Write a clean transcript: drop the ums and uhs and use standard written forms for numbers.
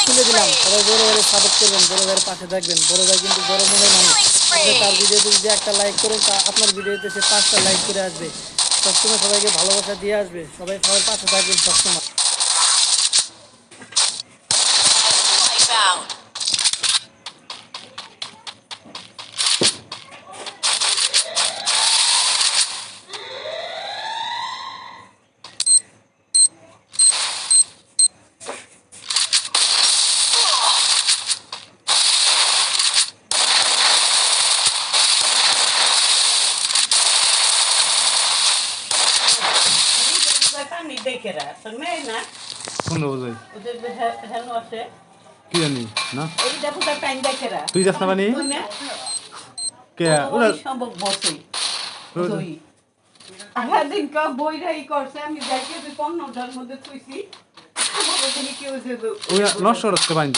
তুলে দিলাম। সবাই বড় ভাইয়ের সাপোর্ট করবেন, বড় ভাইয়ের পাশে থাকবেন। বড় ভাই কিন্তু বড় মনের মানুষ। আপনি তার ভিডিওতে যদি একটা লাইক করেন, তা আপনার ভিডিওতে সে 5টা লাইক করে আসবে। সবসময় সবাইকে ভালোবাসা দিয়ে আসবে। সবাই সবার পাশে থাকবেন সবসময়। কোনটা বোঝাই কি জানি না তুই যাস না পানি কে ওরা ওরা নষ্ট করতে পানি